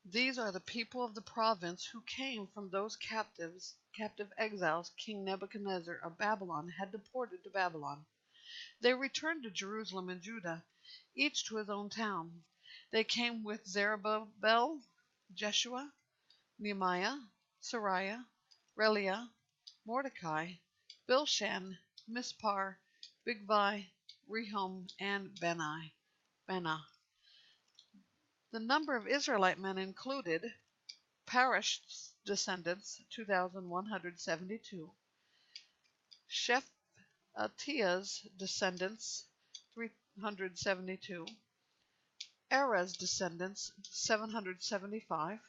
These are the people of the province who came from those captive exiles King Nebuchadnezzar of Babylon had deported to Babylon. They returned to Jerusalem and Judah, each to his own town. They came with Zerubbabel, Jeshua, Nehemiah, Sariah, Reliah, Mordecai, Bilshan, Mispar, Bigvai, Rehum, and Benah. The number of Israelite men included Parash's descendants, 2,172. Shephatiah's descendants, 372. Era's descendants, 775.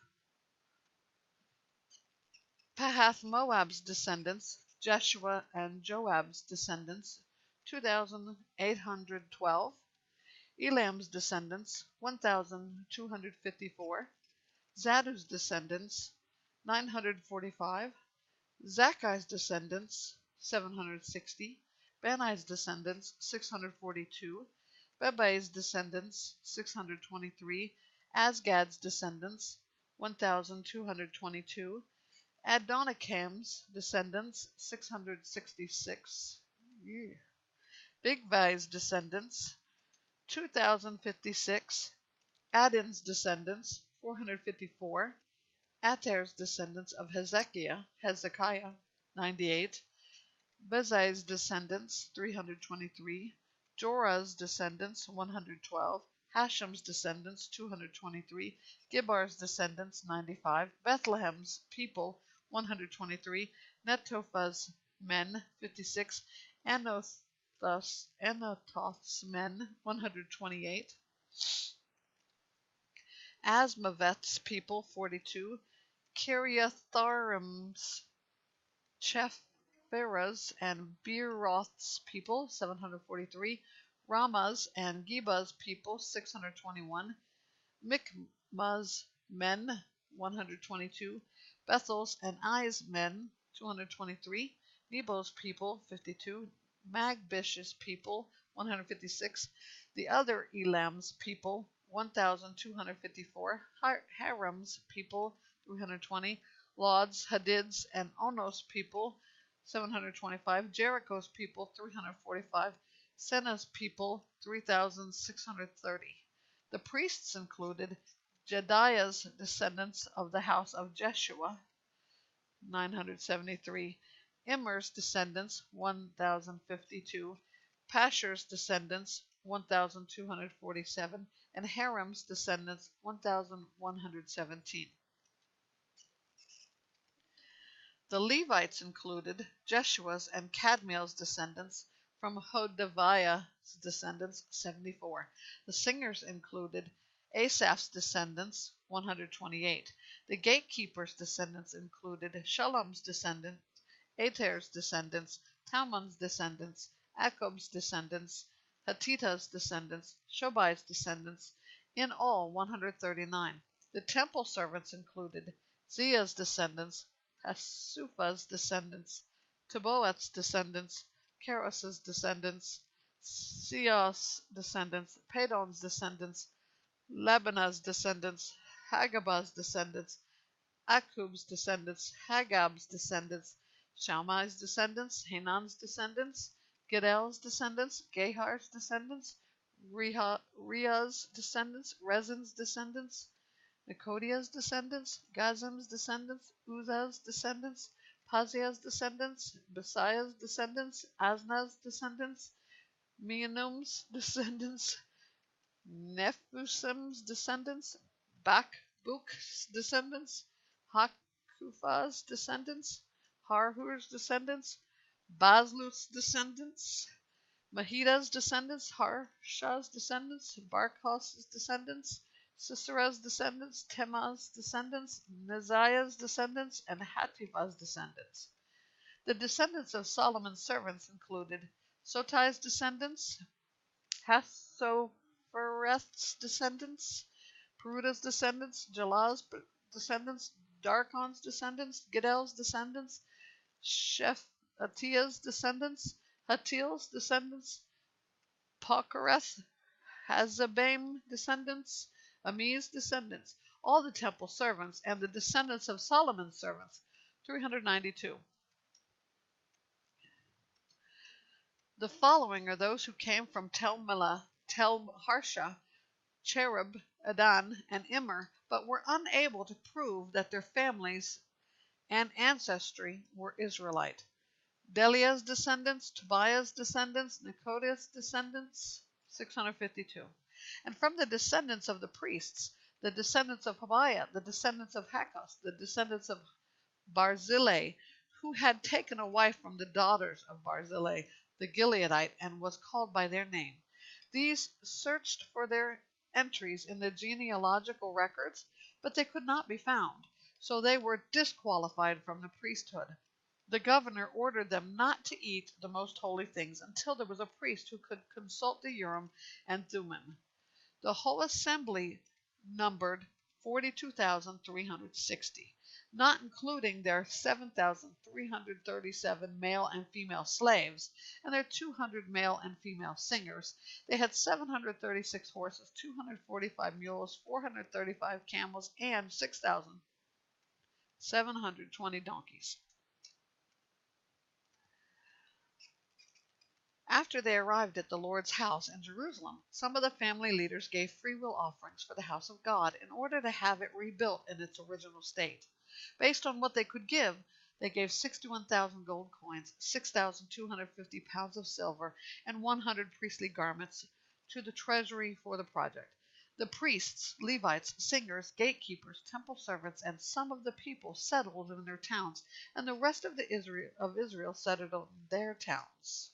Pahath Moab's descendants, Jeshua and Joab's descendants, 2,812. Elam's descendants, 1,254. Zadu's descendants, 945. Zaccai's descendants, 760. Bani's descendants, 642. Bebai's descendants, 623. Azgad's descendants, 1,222. Adonikam's descendants, 666. Bigvai's descendants, 2,056. Adin's descendants, 454. Ater's descendants of Hezekiah, 98. Bezai's descendants, 323. Jorah's descendants, 112. Hashem's descendants, 223. Gibar's descendants, 95. Bethlehem's people, 123. Netophah's men, 56. Anathoth's men, 128. Asmaveth's people, 42. Kiriatharim's, Chephera's, and Beeroth's people, 743. Ramah's and Geba's people, 621. Mikmah's men, 122. Bethel's and Ai's men, 223. Nebo's people, 52. Magbish's people, 156. The other Elam's people, 1,254. Haram's people, 320. Lod's, Hadid's, and Ono's people, 725. Jericho's people, 345. Senna's people, 3,630. The priests included Jedaiah's descendants of the house of Jeshua, 973. Immer's descendants, 1,052. Pashur's descendants, 1,247. And Haram's descendants, 1,117. The Levites included Jeshua's and Kadmiel's descendants. From Hodaviah's descendants, 74. The singers included Asaph's descendants, 128. The gatekeeper's descendants included Shallum's descendants, Ater's descendants, Talmon's descendants, Akob's descendants, Hatita's descendants, Shobai's descendants, in all 139. The temple servants included Zia's descendants, Hasupha's descendants, Taboat's descendants, Keros's descendants, Sios' descendants, Padon's descendants, Lebanah's descendants, Hagabah's descendants, Akub's descendants, Hagab's descendants, Shammai's descendants, Hanan's descendants, Gidel's descendants, Gehar's descendants, Riah's descendants, Rezin's descendants, Nikodiah's descendants, Gazim's descendants, Uzzah's descendants, Paziah's descendants, Besaiah's descendants, Asna's descendants, Meunim's descendants, Nephusim's descendants, Bakbuk's descendants, Hakufah's descendants, Harhur's descendants, Bazluth's descendants, Mahidah's descendants, Harshah's descendants, Barkos's descendants, Sisera's descendants, Temah's descendants, Neziah's descendants, and Hatipah's descendants. The descendants of Solomon's servants included Sotai's descendants, Hassophereth's descendants, Peruda's descendants, Jalah's descendants, Darkon's descendants, Gidel's descendants, Shephatiah's descendants, Hatil's descendants, Pokereth, Hazabaim descendants, Ami's descendants. all the temple servants, and the descendants of Solomon's servants, 392. The following are those who came from Tel Melah, Tel Harsha, Cherub, Adan, and Immer, but were unable to prove that their families and ancestry were Israelite. Delia's descendants, Tobiah's descendants, Nekoda's descendants, 652. And from the descendants of the priests, the descendants of Tobiah, the descendants of Hakos, the descendants of Barzillai, who had taken a wife from the daughters of Barzillai, the Gileadite, and was called by their name. These searched for their entries in the genealogical records, but they could not be found, so they were disqualified from the priesthood. The governor ordered them not to eat the most holy things until there was a priest who could consult the Urim and Thummim. The whole assembly numbered 42,360, not including their 7,337 male and female slaves and their 200 male and female singers. They had 736 horses, 245 mules, 435 camels, and 6,720 donkeys. After they arrived at the Lord's house in Jerusalem, some of the family leaders gave freewill offerings for the house of God in order to have it rebuilt in its original state. Based on what they could give, they gave 61,000 gold coins, 6,250 pounds of silver, and 100 priestly garments to the treasury for the project. The priests, Levites, singers, gatekeepers, temple servants, and some of the people settled in their towns, and the rest of Israel settled in their towns.